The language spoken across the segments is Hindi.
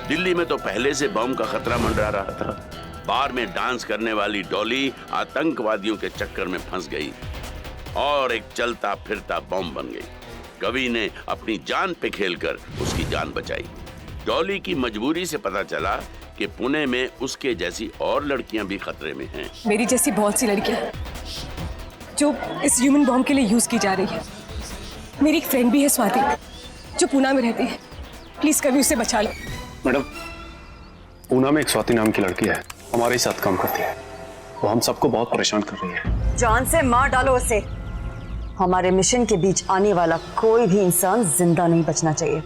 दिल्ली में तो पहले से बम का खतरा मंडरा रहा था। बार में डांस करने वाली डॉली आतंकवादियों के चक्कर में फंस गई और एक चलता फिरता बम बन गई। कवि ने अपनी जान पे खेलकर उसकी जान बचाई। डॉली की मजबूरी से पता चला कि पुणे में उसके जैसी और लड़कियां भी खतरे में हैं। मेरी जैसी बहुत सी लड़कियां जो इस ह्यूमन बॉम्ब के लिए यूज की जा रही है। मेरी एक फ्रेंड भी है स्वाति, जो पूना में रहती है। प्लीज कभी उसे बचा लो। मैडम, पूना में एक स्वाति नाम की लड़की है, हमारे साथ काम करती है। वो हम सबको बहुत परेशान कर रही है। जान से मार डालो उसे। हमारे मिशन के बीच आने वाला कोई भी इंसान जिंदा नहीं बचना चाहिए।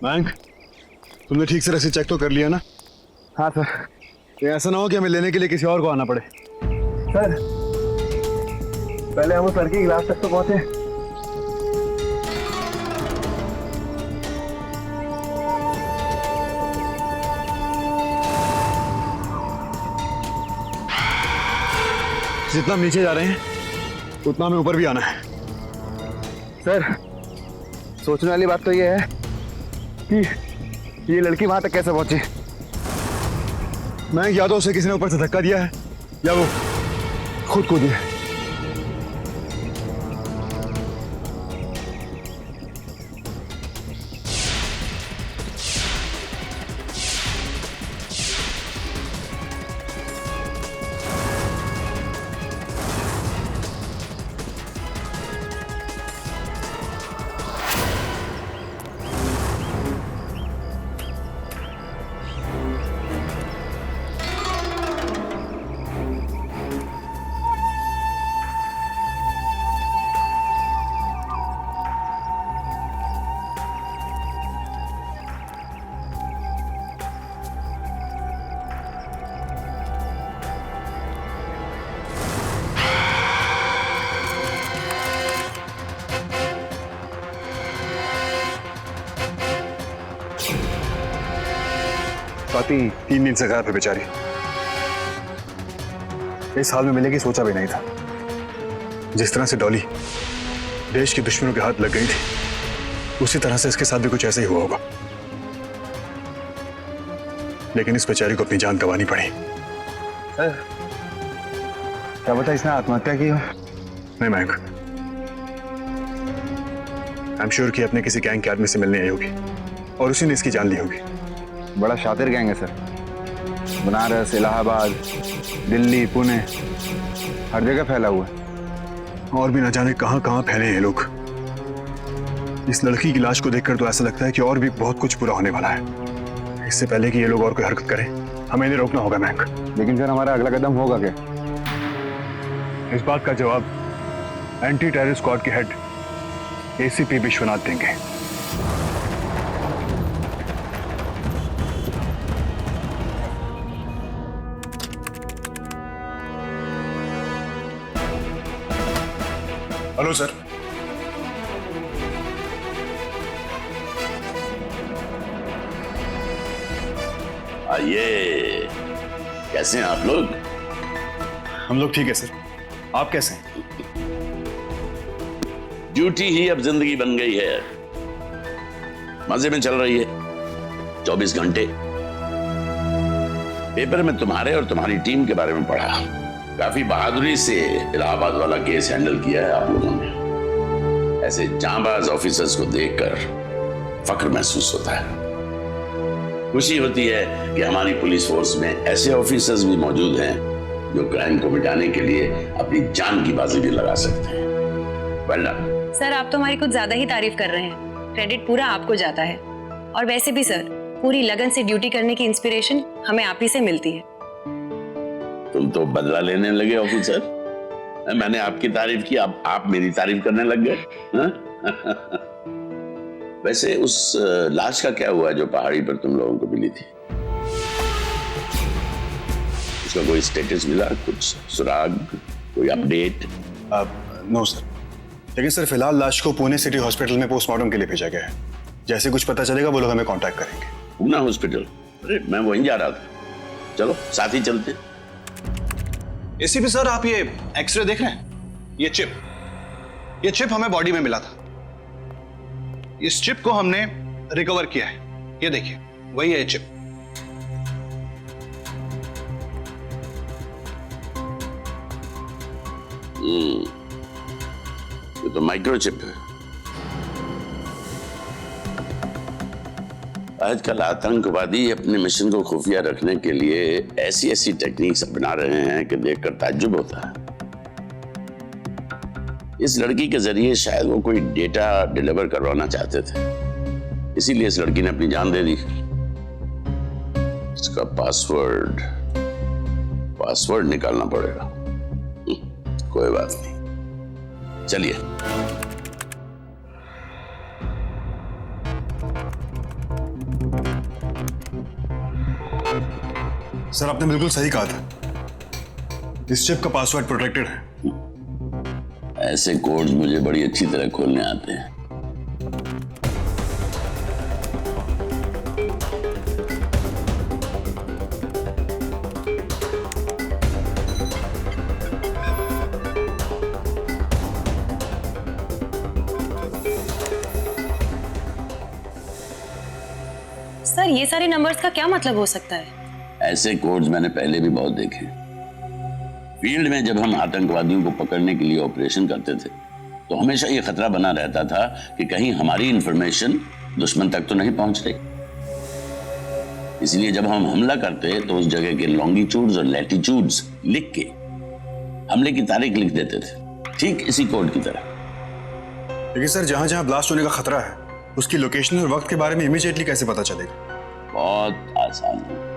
बैंक, तुमने ठीक से रसीद चेक तो कर लिया ना? हाँ सर। ये ऐसा ना हो कि हमें लेने के लिए किसी और को आना पड़े। सर, पहले हम उस लड़की की क्लास तक तो पहुंचे। जितना हम नीचे जा रहे हैं उतना हमें ऊपर भी आना है। सर, सोचने वाली बात तो ये है कि ये लड़की वहां तक कैसे पहुंची। मैं या तो उसे किसी ने ऊपर से धक्का दिया है या वो खुद कूदी है। स्वाति 3 दिन से गायब है बेचारी। इस हाल में मिलेगी सोचा भी नहीं था। जिस तरह से डॉली देश के दुश्मनों के हाथ लग गई थी, उसी तरह से इसके साथ भी कुछ ऐसा ही हुआ होगा। लेकिन इस बेचारी को अपनी जान गंवानी पड़ी। सर, क्या पता इसने आत्महत्या की हो। नहीं मैंग, आई एम श्योर कि अपने किसी गैंग के आदमी से मिलने आई होगी और उसी ने इसकी जान ली होगी। बड़ा शातिर गैंग है सर। बनारस, इलाहाबाद, दिल्ली, पुणे, हर जगह फैला हुआ है। और भी ना जाने कहां कहां फैले हैं लोग। इस लड़की की लाश को देखकर तो ऐसा लगता है कि और भी बहुत कुछ बुरा होने वाला है। इससे पहले कि ये लोग और कोई हरकत करें, हमें इन्हें रोकना होगा मैंग। लेकिन सर, हमारा अगला कदम होगा क्या? इस बात का जवाब एंटी टेरर स्क्वाड के हेड एसीपी विश्वनाथ देंगे। Hello sir. आइए, कैसे हैं आप लोग? हम लोग ठीक है सर, आप कैसे हैं? ड्यूटी ही अब जिंदगी बन गई है। मजे में चल रही है 24 घंटे। पेपर में तुम्हारे और तुम्हारी टीम के बारे में पढ़ा। काफी बहादुरी से इलाहाबाद वाला केस हैंडल किया है आप लोगों ने। ऐसे जांबाज ऑफिसर्स को देखकर फख्र महसूस होता है। खुशी होती है कि हमारी पुलिस फोर्स में ऐसे ऑफिसर्स भी मौजूद हैं जो क्राइम को मिटाने के लिए अपनी जान की बाजी भी लगा सकते हैं। Well done. सर, आप तो हमारी कुछ ज्यादा ही तारीफ कर रहे हैं। क्रेडिट पूरा आपको जाता है। और वैसे भी सर, पूरी लगन से ड्यूटी करने की इंस्पिरेशन हमें आप ही से मिलती है। तुम तो बदला लेने लगे ऑफिसर। मैंने आपकी तारीफ की, अब आप मेरी तारीफ करने लग गए। वैसे उस लाश का क्या हुआ जो पहाड़ी पर तुम लोगों को मिली थी? उसका कोई स्टेटस मिला, कुछ सुराग, कोई अपडेट? नो सर, लेकिन सर फिलहाल लाश को पुणे सिटी हॉस्पिटल में पोस्टमार्टम के लिए भेजा गया है। जैसे कुछ पता चलेगा वो लोग हमें कांटेक्ट करेंगे। पूना हॉस्पिटल? अरे मैं वहीं जा रहा था, चलो साथ ही चलते। एसीपी सर, आप ये एक्सरे देख रहे हैं? ये चिप हमें बॉडी में मिला था। इस चिप को हमने रिकवर किया है। ये देखिए, वही है ये चिप। ये तो माइक्रोचिप है। आजकल आतंकवादी अपने मिशन को खुफिया रखने के लिए ऐसी ऐसी टेक्निक्स अपना रहे हैं कि देखकर ताज्जुब होता है। इस लड़की के जरिए शायद वो कोई डेटा डिलीवर करवाना चाहते थे, इसीलिए इस लड़की ने अपनी जान दे दी। इसका पासवर्ड निकालना पड़ेगा। कोई बात नहीं, चलिए। सर आपने बिल्कुल सही कहा था, इस चिप का पासवर्ड प्रोटेक्टेड है। ऐसे कोड्स मुझे बड़ी अच्छी तरह खोलने आते हैं। सर, ये सारे नंबर्स का क्या मतलब हो सकता है? ऐसे कोड्स मैंने पहले भी बहुत देखे। फील्ड में जब हम आतंकवादियों को पकड़ने के लिए ऑपरेशन करते थे तो हमेशा ये खतरा बना रहता था कि कहीं हमारी इंफॉर्मेशन दुश्मन तक तो नहीं पहुंच रही। इसलिए जब हम हमला करते तो उस जगह के लॉन्गिट्यूड्स और लैटिट्यूड्स लिख के हमले की तारीख लिख देते थे, ठीक इसी कोड की तरह। लेकिन सर जहां जहां ब्लास्ट होने का खतरा है उसकी लोकेशन और वक्त के बारे में इमीडिएटली कैसे पता चलेगा? बहुत आसान है।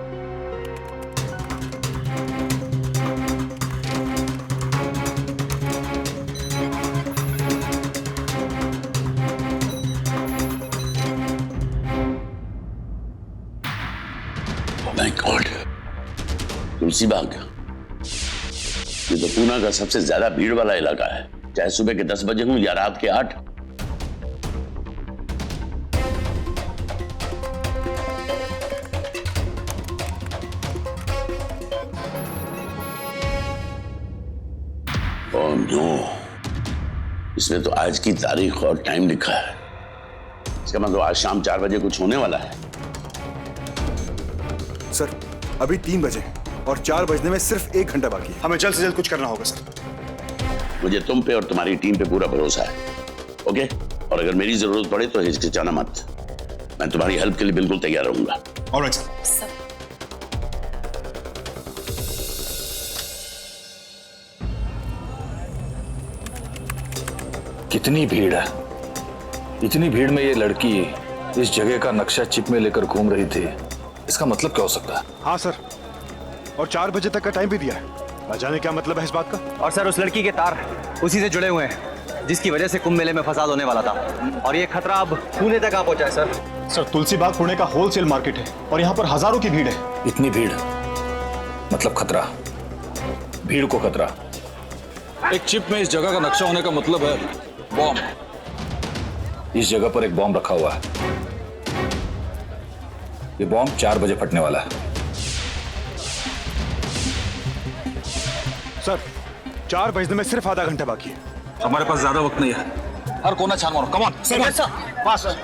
माय गॉड, तुलसी बाग, ये तो पूना का सबसे ज्यादा भीड़ वाला इलाका है, चाहे सुबह के 10 बजे हूं या रात के 8। ओह नो, इसमें तो आज की तारीख और टाइम लिखा है। इसका मतलब आज शाम 4 बजे कुछ होने वाला है। सर अभी 3 बजे और 4 बजने में सिर्फ 1 घंटा बाकी है। हमें जल्द से जल्द कुछ करना होगा सर। मुझे तुम पे और तुम्हारी टीम पे पूरा भरोसा है, ओके? और अगर मेरी जरूरत पड़े तो हिचकिचाना मत, मैं तुम्हारी हेल्प के लिए बिल्कुल तैयार रहूंगा। Alright sir. कितनी भीड़ है, इतनी भीड़ में ये लड़की इस जगह का नक्शा चिप में लेकर घूम रही थी। इसका मतलब क्या हो सकता है? हाँ सर, और 4 बजे तक का टाइम भी दिया है। न जाने क्या मतलब है इस बात का। और सर उस लड़की के तार उसी से जुड़े हुए हैं जिसकी वजह से कुंभ मेले में फसाद होने वाला था, और ये खतरा अब पुणे तक आ पहुंचा है सर। सर तुलसी बाग पुणे का होलसेल मार्केट है और यहाँ पर हजारों की भीड़ है। इतनी भीड़ मतलब खतरा, भीड़ को खतरा। एक चिप में इस जगह का नक्शा होने का मतलब है बॉम्ब। इस जगह पर एक बॉम्ब रखा हुआ है। ये बॉम्ब 4 बजे फटने वाला है। सर 4 बजने में सिर्फ आधा घंटा बाकी है। हमारे पास ज्यादा वक्त नहीं है, हर कोना छान मारो। कम ऑन सर, पास।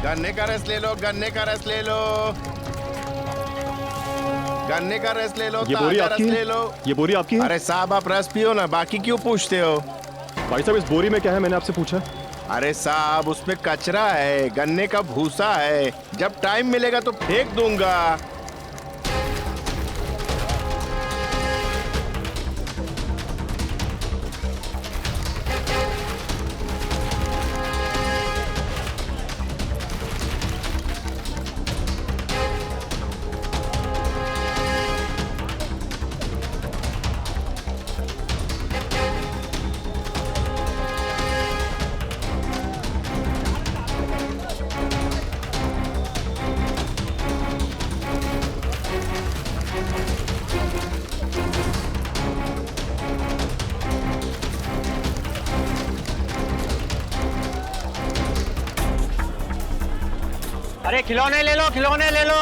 गन्ने का रस ले लो, गन्ने का रस ले लो, गन्ने का रस ले लो, ये बोरी ताजा आपकी रस है? ले लो। ये बोरी आपकी है? अरे साहब आप रस पियो ना, बाकी क्यों पूछते हो? भाई साहब इस बोरी में क्या है, मैंने आपसे पूछा। अरे साहब उसमें कचरा है, गन्ने का भूसा है, जब टाइम मिलेगा तो फेंक दूंगा। अरे खिलौने ले लो,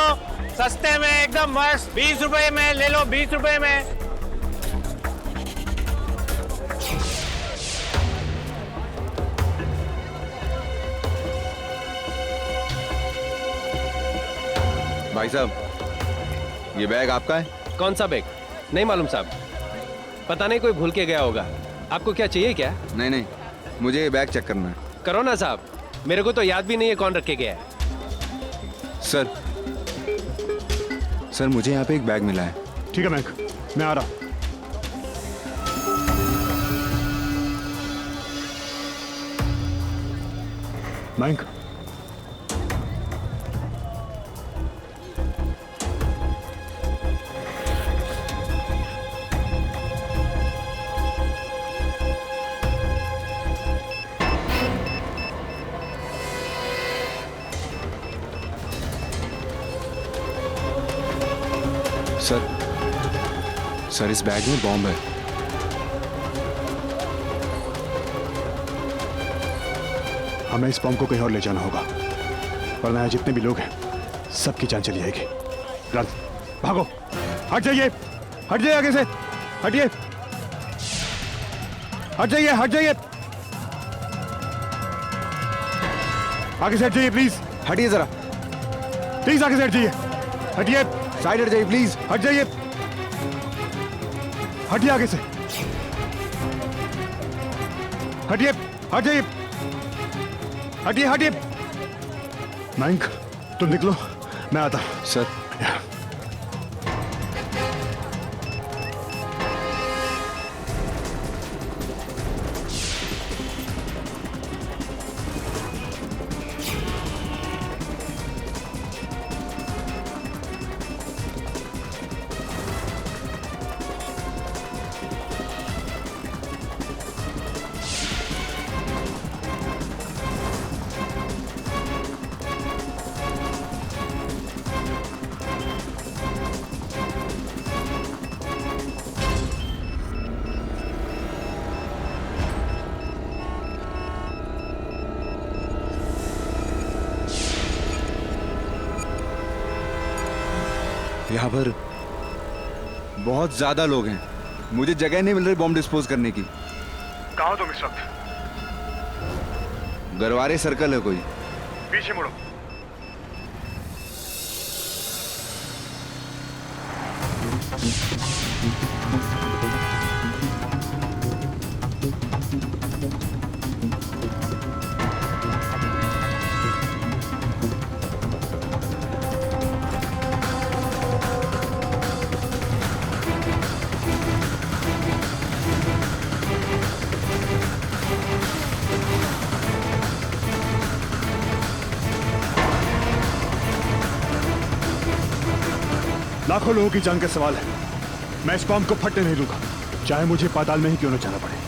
सस्ते में एकदम मस्त, 20 रुपए में ले लो, 20 रुपए में। भाई साहब, ये बैग आपका है? कौन सा बैग? नहीं मालूम साहब, पता नहीं, कोई भूल के गया होगा। आपको क्या चाहिए क्या? नहीं, मुझे ये बैग चेक करना है। करो ना साहब, मेरे को तो याद भी नहीं है कौन रख के गया है। सर मुझे यहाँ पे एक बैग मिला है। ठीक है मैक, मैं आ रहा हूं। मैक, सर इस बैग में बॉम्ब है। हमें इस बॉम्ब को कहीं और ले जाना होगा, वरना यहाँ जितने भी लोग हैं सबकी जान चली जाएगी। रन, भागो, हट जाइए आगे से, हटिए, हट जाइए, आगे से हट जाइए प्लीज, हटिए जरा, प्लीज आगे से हट जाइए, हटिए, साइड हट जाइए प्लीज, हट जाइए, हटिए आगे से, हटिए, हटिए। मयंक, तुम निकलो, मैं आता हूं। सर यहाँ पर बहुत ज्यादा लोग हैं, मुझे जगह नहीं मिल रही बॉम्ब डिस्पोज करने की। कहाँ हो तुम इस वक्त? गरवारे सर्कल है कोई। पीछे मुड़ो। लाखों लोगों की जान का सवाल है, मैं इस बॉम्ब को फटने नहीं दूंगा, चाहे मुझे पाताल में ही क्यों न जाना पड़े।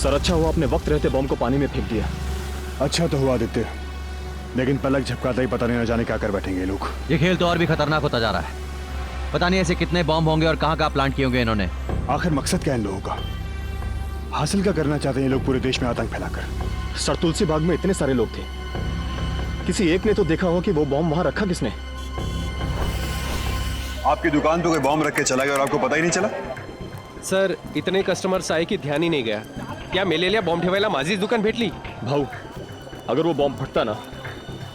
सर अच्छा हुआ आपने वक्त रहते बॉम्ब को पानी में फेंक दिया। अच्छा तो हुआ आदित्य, लेकिन पलक झपकाते ही पता नहीं न जाने क्या कर बैठेंगे ये लोग। ये खेल तो और भी खतरनाक होता जा रहा है। पता नहीं ऐसे कितने बॉम्ब होंगे और कहाँ प्लांट किए होंगे इन्होंने। आखिर मकसद क्या है इन लोगों का? हासिल क्या करना चाहते हैं ये लोग पूरे देश में आतंक फैलाकर? सर तुलसी बाग में इतने सारे लोग थे, किसी एक ने तो देखा हो कि वो बॉम्ब वहां रखा किसने? आपकी दुकान पे कोई बॉम्ब रख के चला गया और आपको पता ही नहीं चला? सर इतने कस्टमर्स आए कि ध्यान ही नहीं गया। क्या मेलेलिया बॉम्ब ठेवायला माझीच दुकान भेटली? भाऊ अगर वो बॉम्ब फटता ना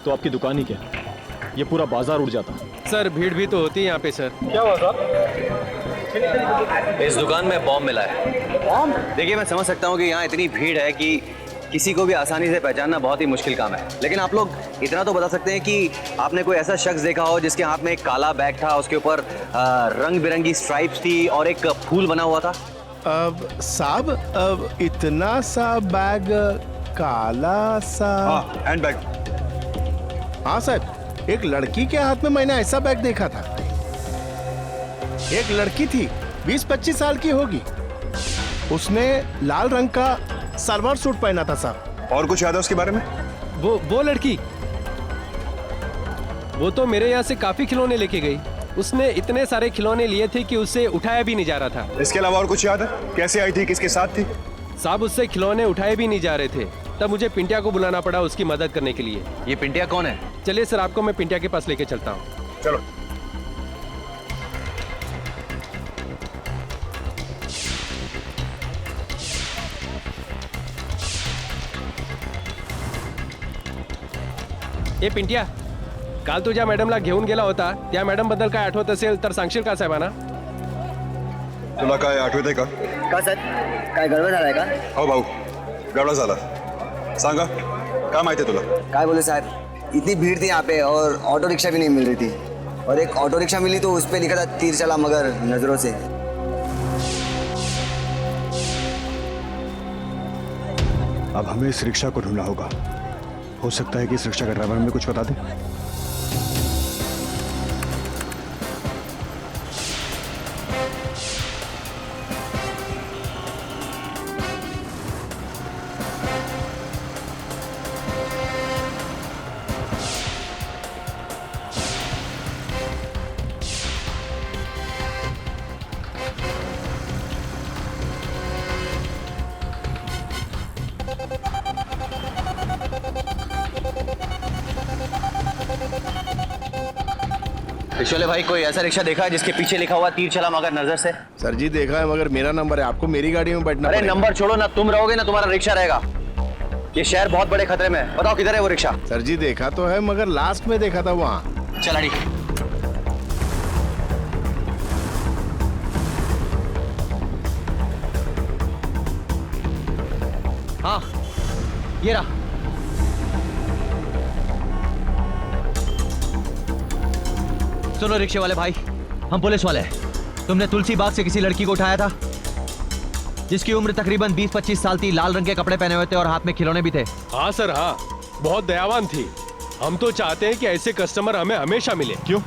तो आपकी दुकान ही क्या, ये पूरा बाजार उड़ जाता। सर भीड़ भी तो होती है यहाँ पे। सर क्या हुआ सर? इस दुकान में बॉम्ब मिला है। बॉम्ब? देखिए मैं समझ सकता हूँ कि यहाँ इतनी भीड़ है कि किसी को भी आसानी से पहचानना बहुत ही मुश्किल काम है, लेकिन आप लोग इतना तो बता सकते हैं कि आपने कोई ऐसा शख्स देखा हो जिसके हाथ में एक काला बैग था, उसके ऊपर रंग बिरंगी स्ट्राइप्स थी और एक फूल बना हुआ था। साहब इतना सा बैग, काला सा? Hand bag. हाँ सर, एक लड़की के हाथ में मैंने ऐसा बैग देखा था। एक लड़की थी 20-25 साल की होगी, उसने लाल रंग का सलवार सूट पहना था साहब। और कुछ याद है उसके बारे में? वो लड़की, वो तो मेरे यहाँ से काफी खिलौने लेके गई। उसने इतने सारे खिलौने लिए थे कि उससे उठाया भी नहीं जा रहा था। इसके अलावा और कुछ याद है? कैसे आई थी, किसके साथ थी? साहब उससे खिलौने उठाए भी नहीं जा रहे थे, तब मुझे पिंटिया को बुलाना पड़ा उसकी मदद करने के लिए। ये पिंटिया कौन है? चलिए सर आपको मैं पिंटिया के पास लेके चलता हूँ। चलो। ए पिंटिया, काल तुझ्या मॅडमला घेऊन गेला होता, त्या मॅडम बद्दल काय आठवत असेल तर सांगशील का साहेबांना? तुला काय आठवतंय का? का सर काय गडबड झालाय का? हो भाऊ, गडबड झाला। सांगा काय माहिती तुला? काय बोले साहब, इतनी भीड़ थी यहाँ पे और ऑटो रिक्शा भी नहीं मिल रही थी, और एक ऑटो रिक्शा मिली तो उस पे लिखा था तीर चला मगर नजरों से। अब हमें इस रिक्शा को ढूंढना होगा। हो सकता है कि इस रिक्शा का ड्राइवर हमें कुछ बता दे। रिक्शा भाई, कोई ऐसा रिक्शा देखा है जिसके पीछे लिखा हुआ तीर चला मगर नजर से? सर जी देखा है, मगर मेरा नंबर है, आपको मेरी गाड़ी में बैठना अरे पड़ेगा। नंबर छोड़ो ना, तुम रहोगे ना तुम्हारा रिक्शा रहेगा। ये शहर बहुत बड़े खतरे में है, बताओ किधर है वो रिक्शा? सर जी देखा तो है, मगर लास्ट में देखा था वहाँ। चल अड़ी। हाँ ये रहा। सुनो रिक्शे वाले भाई, हम पुलिस वाले हैं। तुमने तुलसी बाग से किसी लड़की को उठाया था जिसकी उम्र तकरीबन 20-25 साल थी, लाल रंग के कपड़े पहने हुए थे और हाथ में खिलौने भी थे। हाँ सर हाँ, बहुत दयावान थी। हम तो चाहते हैं कि ऐसे कस्टमर हमें हमेशा मिले। क्यों?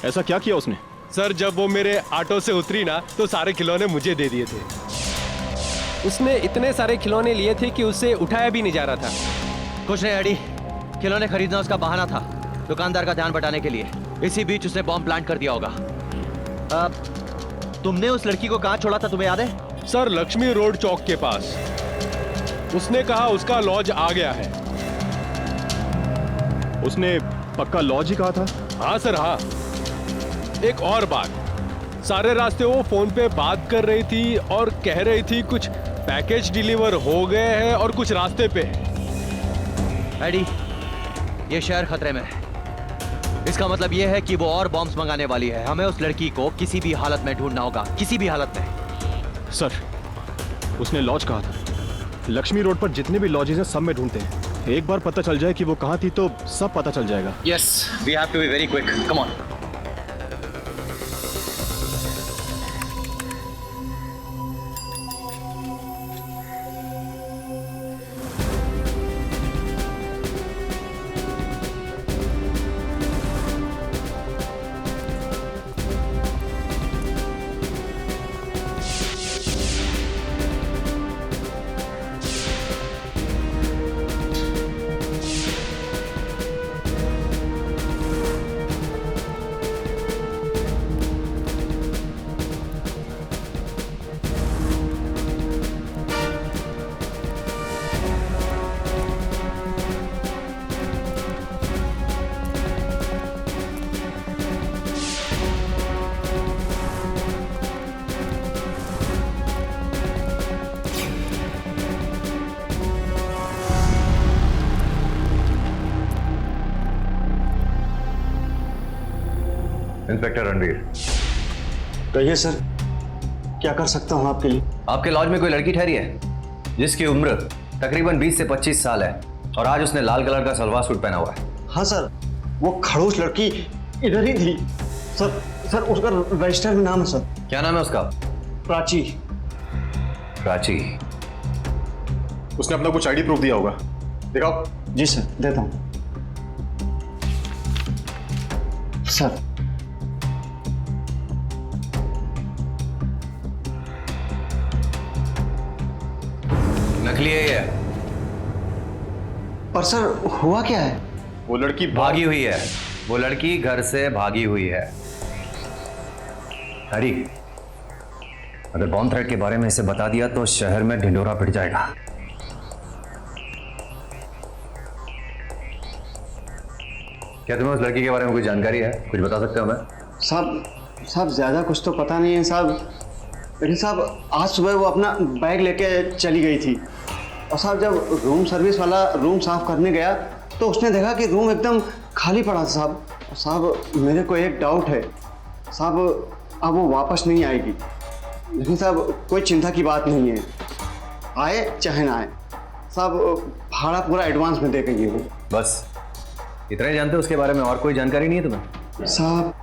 ऐसा क्या किया उसने? सर जब वो मेरे ऑटो से उतरी ना तो सारे खिलौने मुझे दे दिए थे। उसने इतने सारे खिलौने लिए थे कि उससे उठाया भी नहीं जा रहा था। कुछ नहीं अड़ी, खिलौने खरीदना उसका बहाना था, दुकानदार का ध्यान बटाने के लिए। इसी बीच उसने बॉम्ब प्लांट कर दिया होगा। तुमने उस लड़की को कहाँ छोड़ा था, तुम्हें याद है? सर लक्ष्मी रोड चौक के पास। उसने कहा उसका लॉज आ गया है। उसने पक्का लॉज ही कहा था? हाँ सर हाँ। एक और बात, सारे रास्ते वो फोन पे बात कर रही थी और कह रही थी कुछ पैकेज डिलीवर हो गए हैं और कुछ रास्ते पे है। एडी, ये शहर खतरे में है। इसका मतलब ये है कि वो और बॉम्ब्स मंगाने वाली है। हमें उस लड़की को किसी भी हालत में ढूंढना होगा, किसी भी हालत में। सर, उसने लॉज कहा था। लक्ष्मी रोड पर जितने भी लॉजेस हैं सब में ढूंढते हैं। एक बार पता चल जाए कि वो कहाँ थी तो सब पता चल जाएगा। Yes, we have to be very quick, come on. Inspector Ranveer. कहिए सर, क्या कर सकता हूँ आपके लिए? आपके लॉज में कोई लड़की ठहरी है जिसकी उम्र तकरीबन 20 से 25 साल है और आज उसने लाल कलर का सलवार सूट पहना हुआ है। हाँ सर, वो खड़ूस लड़की इधर ही थी सर। सर उसका रजिस्टर में नाम है सर। क्या नाम है उसका? प्राची। प्राची। उसने अपना कुछ आईडी प्रूफ दिया होगा, दिखाओ। जी सर, देता हूँ सर। नकली है ये। पर सर हुआ क्या है? वो लड़की भागी हुई है। वो लड़की घर से भागी हुई है। हरी, अगर बॉम्ब थ्रेट के बारे में इसे बता दिया तो शहर में ढिंडोरा पिट जाएगा। क्या तुम्हें उस लड़की के बारे में कोई जानकारी है? कुछ बता सकते हो हमें? साहब ज्यादा कुछ तो पता नहीं है साहब, लेकिन साहब आज सुबह वो अपना बैग लेके चली गई थी और साहब जब रूम सर्विस वाला रूम साफ करने गया तो उसने देखा कि रूम एकदम खाली पड़ा था साहब। साहब मेरे को एक डाउट है साहब, अब वो वापस नहीं आएगी। लेकिन साहब कोई चिंता की बात नहीं है, आए चाहे ना आए साहब, भाड़ा पूरा एडवांस में दे गई वो। बस इतना ही जानते हो उसके बारे में? और कोई जानकारी नहीं है तुम्हें? साहब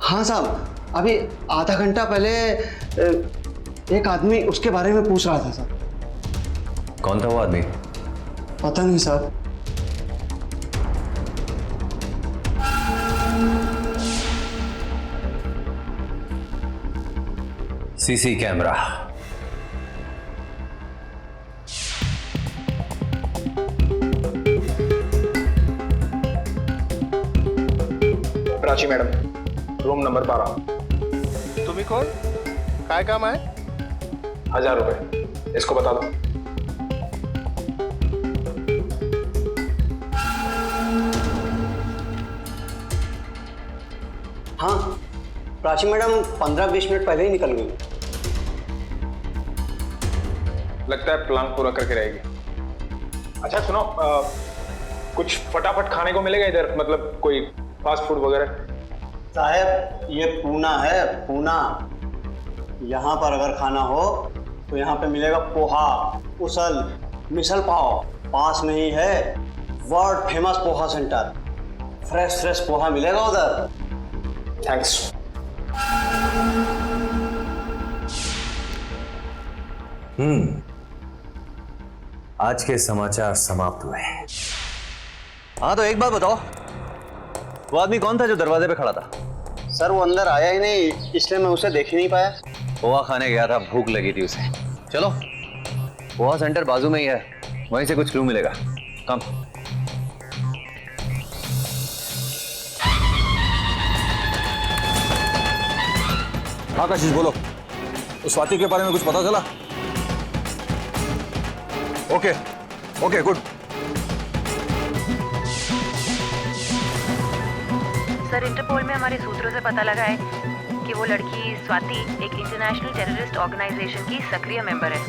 हाँ साहब, अभी आधा घंटा पहले एक आदमी उसके बारे में पूछ रहा था साहब। कौन था वो आदमी? पता नहीं साहब। CC camera. Prachi madam, room number 12। तुम्ही कोण? काय काम आहे? 1000 रुपये, इसको बता दो। हाँ प्राची मैडम 15-20 मिनट पहले ही निकल गई। लगता है प्लान पूरा करके रहेगी। अच्छा सुनो, कुछ फटाफट खाने को मिलेगा इधर? मतलब कोई फास्ट फूड वगैरह? साहब ये पूना है, पूना। यहाँ पर अगर खाना हो तो यहाँ पे मिलेगा पोहा, उसल, मिसल पाव। पास में ही है world famous poha centre. Fresh poha मिलेगा उधर। थैंक्स। आज के समाचार समाप्त हुए। हाँ तो एक बात बताओ, वो आदमी कौन था जो दरवाजे पे खड़ा था? सर वो अंदर आया ही नहीं, इसलिए मैं उसे देख ही नहीं पाया। पोहा खाने गया था, भूख लगी थी उसे। चलो, पोहा सेंटर बाजू में ही है, वहीं से कुछ क्लू मिलेगा। कम। हाँ कशिश बोलो, उस स्वाति के बारे में कुछ पता चला? Okay good. सर इंटरपोल में हमारे सूत्रों से पता लगा है कि वो लड़की स्वाति एक इंटरनेशनल टेररिस्ट ऑर्गेनाइजेशन की सक्रिय मेंबर है।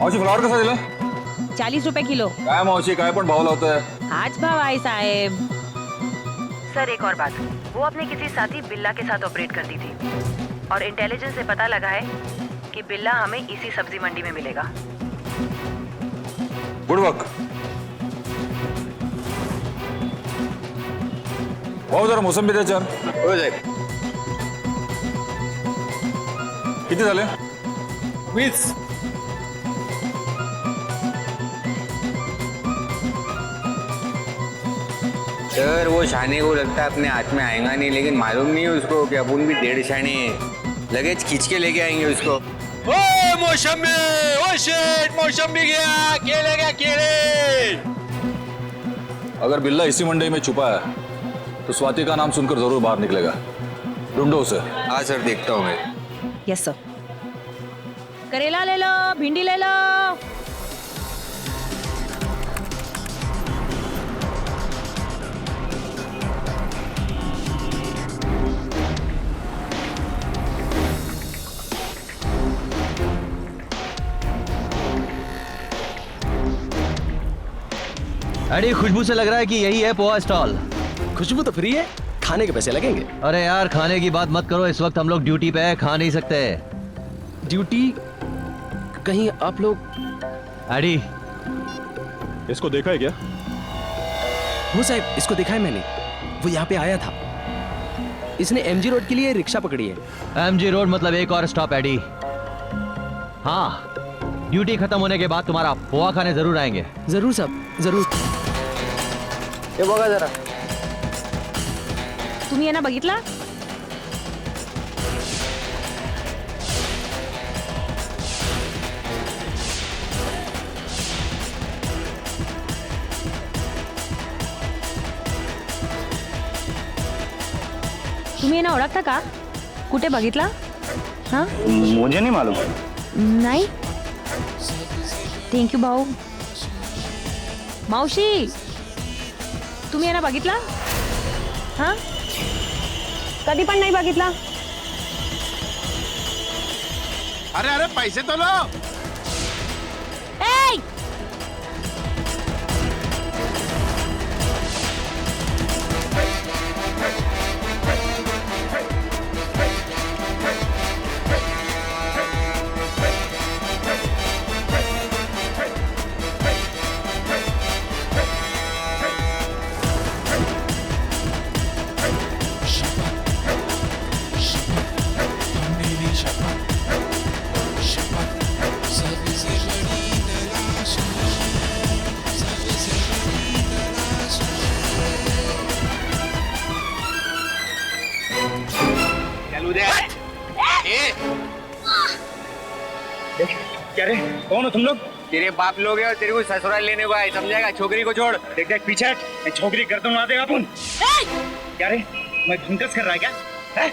मावशी फ्लावर कसा दिला? 40 रुपए किलो। काय मावशी, काय पण भाव लावताय? आज भाव आहे साहेब। सर एक और बात, वो अपने किसी साथी बिल्ला के साथ ऑपरेट करती थी और इंटेलिजेंस से पता लगा है कि बिल्ला हमें इसी सब्जी मंडी में मिलेगा। Good work. भाऊ जरा मोसंबी द्या चार। हो जाए। किती झाले? 20। सर वो शाने को लगता है अपने हाथ में आएगा नहीं, लेकिन मालूम नहीं है उसको कि अपन भी 1.5 शाने लगेज खींच के लेके आएंगे उसको। ओए मौसमी, ओ शिट, मौसमी गया, केले गया, केले। अगर बिल्ला इसी मंडी में छुपा है तो स्वाति का नाम सुनकर जरूर बाहर निकलेगा। ढूंढो उसे। हाँ सर, देखता हूँ मैं। Yes sir. करेला ले लो, भिंडी ले लो। अरे खुशबू से लग रहा है कि यही है पोहा स्टॉल। खुशबू तो फ्री है, खाने के पैसे लगेंगे। अरे यार खाने की बात मत करो, इस वक्त हम लोग ड्यूटी पे है, खा नहीं सकते। ड्यूटी? कहीं आप लोग? एडी, इसको देखा है क्या? वो साहब, इसको देखा है मैंने, वो यहाँ पे आया था। इसने एमजी रोड के लिए रिक्शा पकड़ी है। एमजी रोड मतलब एक और स्टॉप एडी। हाँ, ड्यूटी खत्म होने के बाद तुम्हारा पोहा खाने जरूर आएंगे। जरूर साहब, जरूर। ये बघा जरा, तुम्ही यांना बघितला? तुम्ही यांना ओळखता का? कुठे बघितला? हाँ? मुझे नहीं मालूम। नाही? थँक्यू भाऊ. मावशी, तुम्ही यांना बघितला? हाँ? कधी पण नाही बघितला? अरे अरे पैसे तो लो। ए! क्या रे, कौन हो तुम लोग? तेरे बाप लोग है और तेरे को ससुराल लेने को आए, समझेगा? छोकरी को छोड़। देख देख पीछे हट, मैं छोकरी गर्दन उड़ा देगा अपन। क्या रे, मैं धुंकस कर रहा है क्या? है?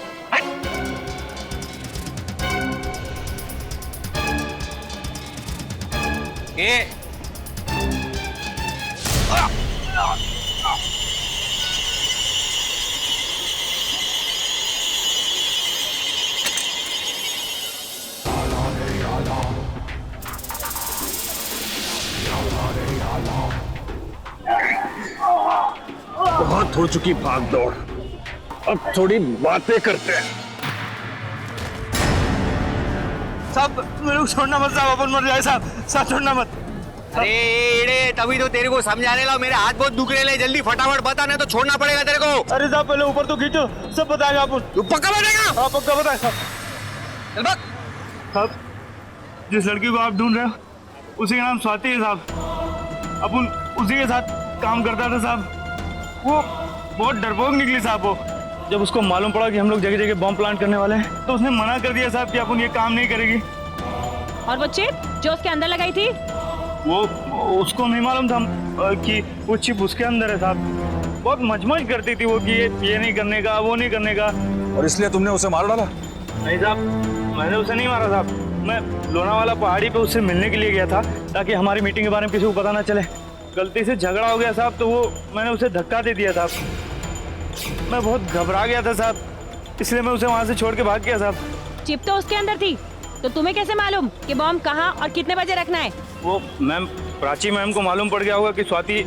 बहुत हो चुकी भाग दौड़, अब थोड़ी बातें करते हैं। साहब मेरे को छोड़ना मत साहब, अपन मर जाए साहब, साहब छोड़ना मत। अरे तभी तो तेरे को समझाने ला, मेरे हाथ बहुत दुख रहे हैं, जल्दी फटाफट बता, नहीं तो छोड़ना पड़ेगा तेरे को। अरे साहब पहले ऊपर तो खींचो, सब बताएगा अपन। तू पक्का बताएगा? हाँ पक्का बताए साहब। चल बक। साहब जिस लड़की को आप ढूंढ रहे हो उसी का नाम स्वाति है साहब। अपन उसी के साथ काम करता था साहब। वो बहुत डरपोक निकली साहब। वो जब उसको मालूम पड़ा कि हम लोग जगह जगह बम प्लांट करने वाले हैं तो उसने मना कर दिया साहब कि अपन ये काम नहीं करेगी। और वो चिप जो उसके अंदर लगाई थी? वो उसको नहीं मालूम था कि वो चिप उसके अंदर है साहब। बहुत मचमच करती थी वो कि ये नहीं करने का, वो नहीं करने का। और इसलिए तुमने उसे मार डाला? नहीं साहब, मैंने उसे नहीं मारा साहब। मैं लोनावाला पहाड़ी पे उससे मिलने के लिए गया था ताकि हमारी मीटिंग के बारे में किसी को पता ना चले। गलती से झगड़ा हो गया साहब, तो वो मैंने उसे धक्का दे दिया साहब। मैं बहुत घबरा गया था साहब, इसलिए मैं उसे वहाँ से छोड़ के भाग गया साहब। चिप तो उसके अंदर थी, तो तुम्हें कैसे मालूम कि बॉम्ब कहाँ और कितने बजे रखना है? वो मैम, प्राची मैम को मालूम पड़ गया होगा कि स्वाति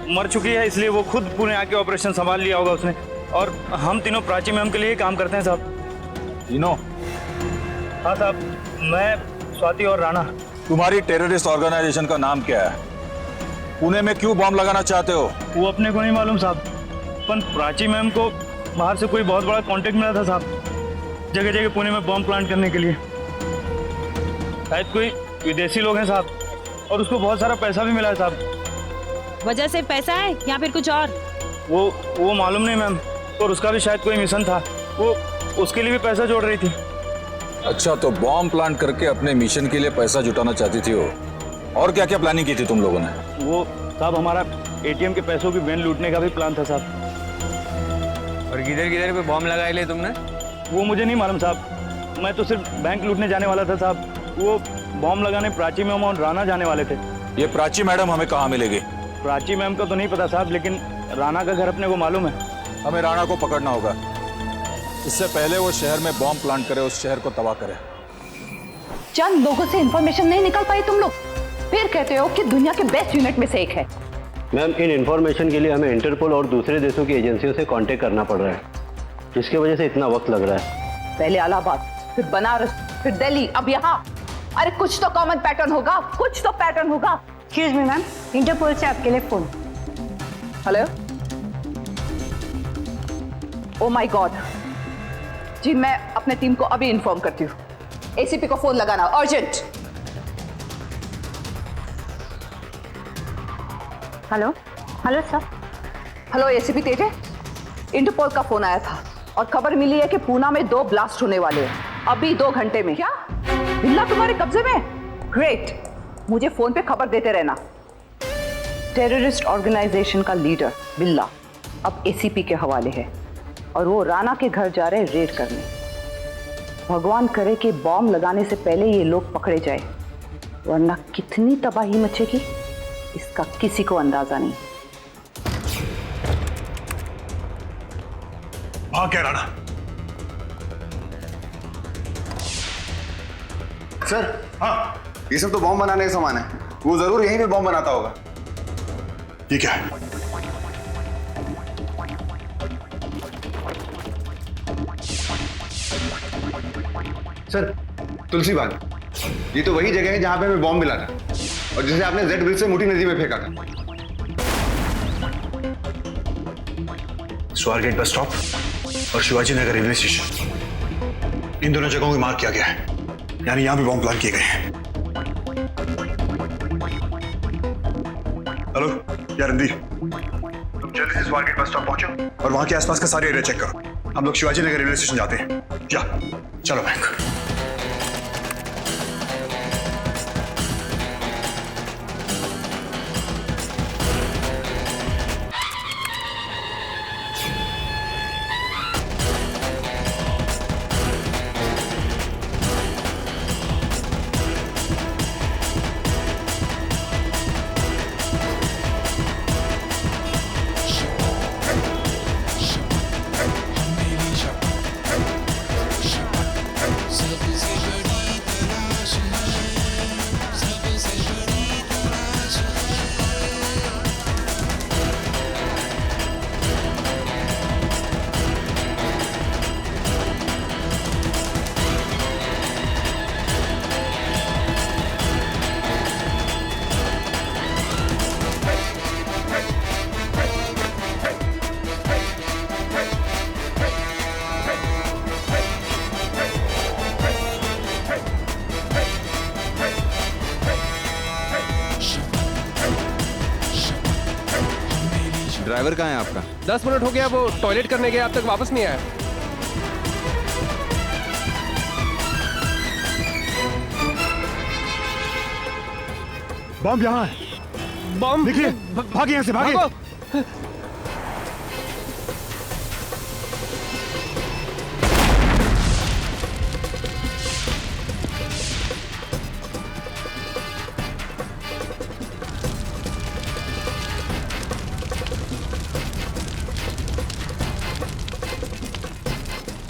मर चुकी है, इसलिए वो खुद पुणे आके ऑपरेशन संभाल लिया होगा उसने। और हम तीनों प्राची मैम के लिए काम करते हैं साहब। तीनों? हाँ साहब, मैं, स्वाति और राणा। तुम्हारी टेररिस्ट ऑर्गेनाइजेशन का नाम क्या है? पुणे में क्यों बॉम्ब लगाना चाहते हो? वो अपने को नहीं मालूम साहब, पर प्राची मैम को बाहर से कोई बहुत बड़ा कांटेक्ट मिला था साहब, जगह जगह पुणे में बॉम्ब प्लांट करने के लिए। शायद कोई विदेशी लोग हैं साहब, और उसको बहुत सारा पैसा भी मिला है साहब। वजह से पैसा है या फिर कुछ और? वो मालूम नहीं मैम, और उसका भी शायद कोई मिशन था, वो उसके लिए भी पैसा जोड़ रही थी। अच्छा, तो बॉम्ब प्लांट करके अपने मिशन के लिए पैसा जुटाना चाहती थी वो। और क्या क्या प्लानिंग की थी तुम लोगों ने? वो साहब हमारा एटीएम के पैसों की वैन लूटने का भी प्लान था साहब। और किधर किधर पे बॉम्ब लगाए ले तुमने? वो मुझे नहीं मालूम साहब, मैं तो सिर्फ बैंक लूटने जाने वाला था साहब। वो बॉम्ब लगाने प्राची मैम और राणा जाने वाले थे। ये प्राची मैडम हमें कहाँ मिलेगी? प्राची मैम का तो नहीं पता साहब, लेकिन राणा का घर अपने को मालूम है। हमें राणा को पकड़ना होगा, इससे पहले वो शहर में बॉम्ब प्लांट करे, उस शहर को तबाह करे। चंद लोगों से इंफॉर्मेशन नहीं निकाल पाई तुम लोग, फिर कहते हो कि दुनिया के बेस्ट यूनिट में से एक है। मैम, इन इन्फॉर्मेशन के लिए हमें इंटरपोल और दूसरे देशों की एजेंसियों से कांटेक्ट करना पड़ रहा है, जिसकी वजह से इतना वक्त लग रहा है। पहले इलाहाबाद, फिर बनारस, फिर दिल्ली, अब यहाँ। अरे कुछ तो कॉमन पैटर्न होगा, कुछ तो पैटर्न होगा। एक्सक्यूज मी मैम, इंटरपोल से आपके लिए phone. Hello. Oh my god. जी मैं अपने टीम को अभी इन्फॉर्म करती हूँ। एसीपी को फोन लगाना, urgent. Hello hello sir. Hello ACP तेजे, इंटरपोल का फोन आया था और खबर मिली है कि पूना में 2 ब्लास्ट होने वाले हैं अभी 2 घंटे में। क्या बिल्ला तुम्हारे कब्जे में? ग्रेट, मुझे फोन पे खबर देते रहना। टेररिस्ट ऑर्गेनाइजेशन का लीडर बिल्ला अब एसीपी के हवाले है और वो राणा के घर जा रहे रेड करने। भगवान करे कि बॉम्ब लगाने से पहले ये लोग पकड़े जाए, वरना कितनी तबाही मचेगी इसका किसी को अंदाजा नहीं। हाँ क्या राणा? सर, हाँ, ये सब तो बॉम्ब बनाने का सामान है। वो जरूर यहीं पे बॉम्ब बनाता होगा। ये क्या है? सर, तुलसी बाग, ये तो वही जगह है जहां पे हमें बॉम्ब मिला था और जिसे आपने जेड ब्रिज से मुठी नदी में फेंका था। स्वारगेट बस स्टॉप और शिवाजी नगर रेलवे स्टेशन, इन दोनों जगहों को मार्क किया गया है, यानी यहां भी बॉम्ब प्लान किए गए हैं। हेलो यार रणदीप, तुम जल्दी से स्वारगेट बस स्टॉप पहुंचो और वहां के आसपास का सारे एरिया चेक करो। हम लोग शिवाजी नगर रेलवे स्टेशन जाते हैं। जा, चलो बैंक। ड्राइवर कहाँ है आपका? 10 मिनट हो गया, वो टॉयलेट करने गया, अब तक वापस नहीं आया। बॉम्ब यहाँ है। बॉम्ब देखिए, भागे यहाँ से, भागे।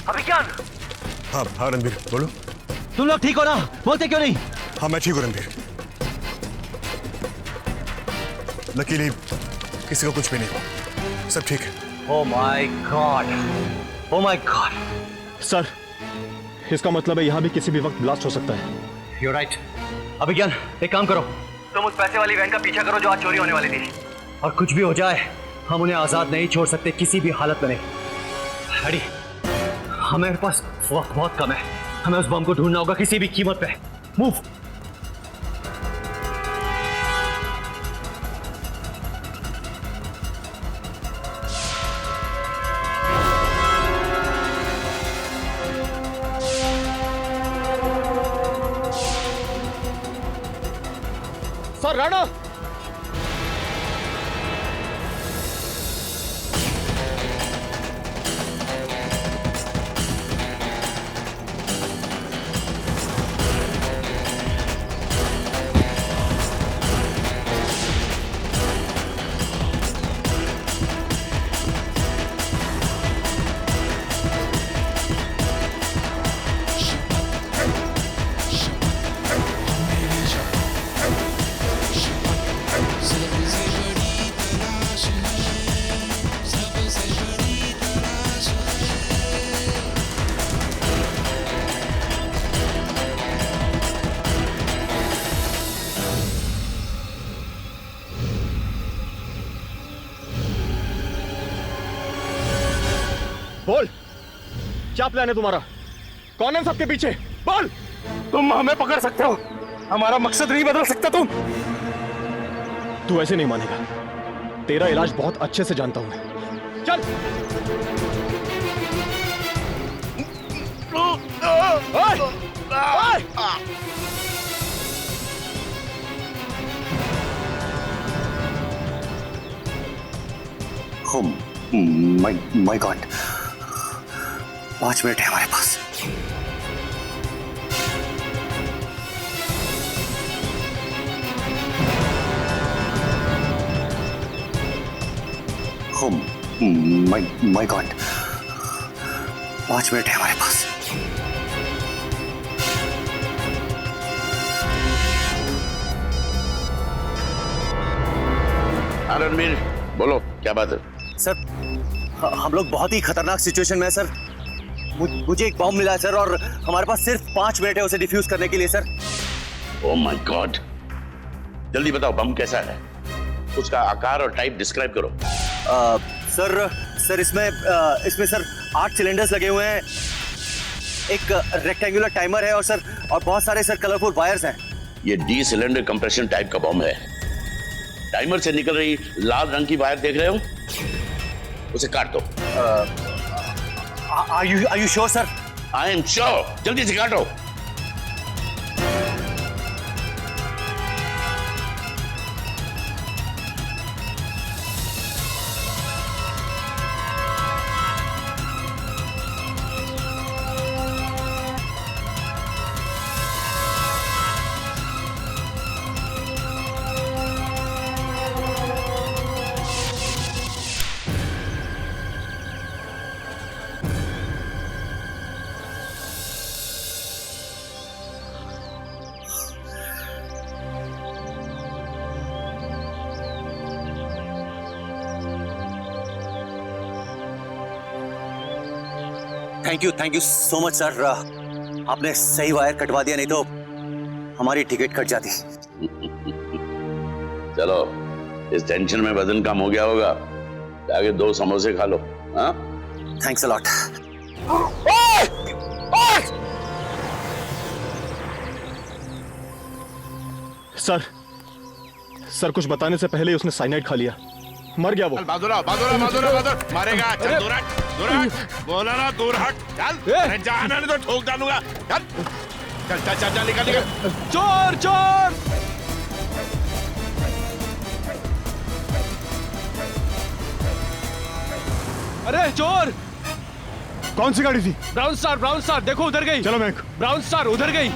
अभिज्ञान। हाँ हाँ रणबीर, बोलो। तुम लोग ठीक हो ना? बोलते क्यों नहीं? हाँ मैं ठीक हूँ रणबीर, लकीली किसी को कुछ भी नहीं हुआ, सब ठीक है। Oh my God, oh my God. Sir, इसका मतलब है यहाँ भी किसी भी वक्त ब्लास्ट हो सकता है। You're right. अभिज्ञान, एक काम करो, तुम उस पैसे वाली वैन का पीछा करो जो आज चोरी होने वाली थी, और कुछ भी हो जाए हम उन्हें आजाद नहीं छोड़ सकते किसी भी हालत में नहीं। हरी, हमारे पास वक्त बहुत कम है, हमें उस बम को ढूंढना होगा किसी भी कीमत पे। मूव। सर, राणा। बोल, क्या प्लान है तुम्हारा? कौन है सबके पीछे? बोल। तुम हमें पकड़ सकते हो, हमारा मकसद नहीं बदल सकता तुम। तू ऐसे नहीं मानेगा, तेरा इलाज बहुत अच्छे से जानता हूं मैं। चल। ओए! ओए! माय गॉड, 5 मिनट है हमारे पास। माय गॉड, 5 मिनट है हमारे पास। रणबीर, बोलो क्या बात है? सर, हम लोग बहुत ही खतरनाक सिचुएशन में है सर। मुझे एक बॉम्ब मिला है सर, और हमारे पास सिर्फ 5 मिनट है उसे डिफ्यूज करने के लिए सर। ओह माय गॉड, जल्दी बताओ बम कैसा है, उसका आकार और टाइप डिस्क्राइब करो। सर इसमें सर 8 सिलेंडर्स लगे हुए हैं, एक रेक्टेंगुलर टाइमर है, और सर और बहुत सारे सर कलरफुल वायर्स हैं। ये डी सिलेंडर कंप्रेशन टाइप का बम है। टाइमर से निकल रही लाल रंग की वायर देख रहे हो, उसे काट दो। Are you sure, sir? I am sure. जल्दी से काटो। Thank you so much sir. आपने सही वायर कटवा दिया, नहीं तो हमारी टिकट कट जाती। चलो, इस टेंशन में वजन कम हो गया होगा, आगे 2 समोसे खा लो। हाँ, थैंक्स अ लॉट। सर कुछ बताने से पहले ही उसने साइनाइड खा लिया, मर गया वो। बहादुर मारेगा। चल दूर हट, बोला ना दूर हट। चल जाना नहीं तो ठोक डालूंगा। चल निकल। चोर! अरे चोर! कौन सी गाड़ी थी? ब्राउन स्टार, देखो उधर गई। चलो मैं। ब्राउन स्टार उधर गई।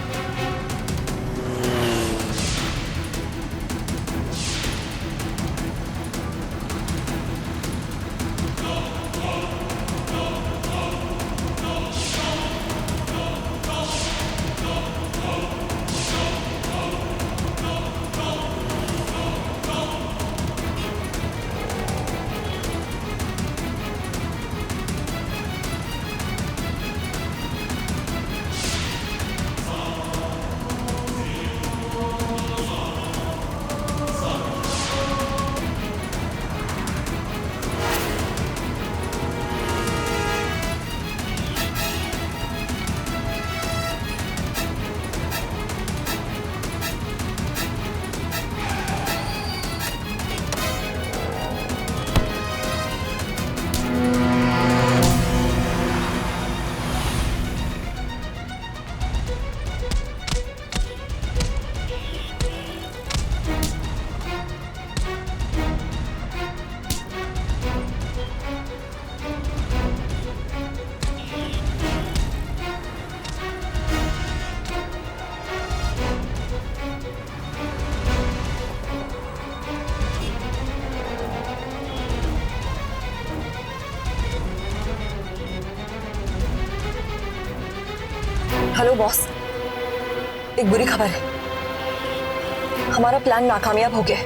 हेलो बॉस, एक बुरी खबर है, हमारा प्लान नाकामयाब हो गया है।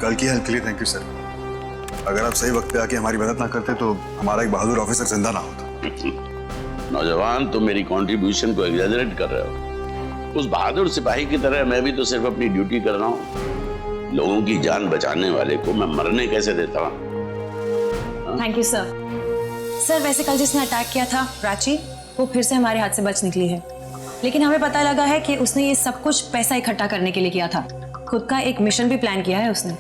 कल की हेल्प के लिए थैंक यू सर। अगर आप सही वक्त पे आके हमारी मदद ना करते तो हमारा एक बहादुर ऑफिसर जिंदा ना होता। नौजवान, तुम मेरी कंट्रीब्यूशन को एग्जैजरेट कर रहे हो। उस बहादुर सिपाही की तरह मैं भी तो सिर्फ अपनी ड्यूटी कर रहा हूँ। लोगों की जान बचाने वाले को मैं मरने कैसे देता हूँ? Thank you sir. सर वैसे कल जिसने अटैक किया था प्राची, वो फिर से हमारे हाथ से बच निकली है, लेकिन हमें पता लगा है कि उसने ये सब कुछ पैसा इकट्ठा करने के लिए किया था। खुद का एक मिशन भी प्लान किया है उसने।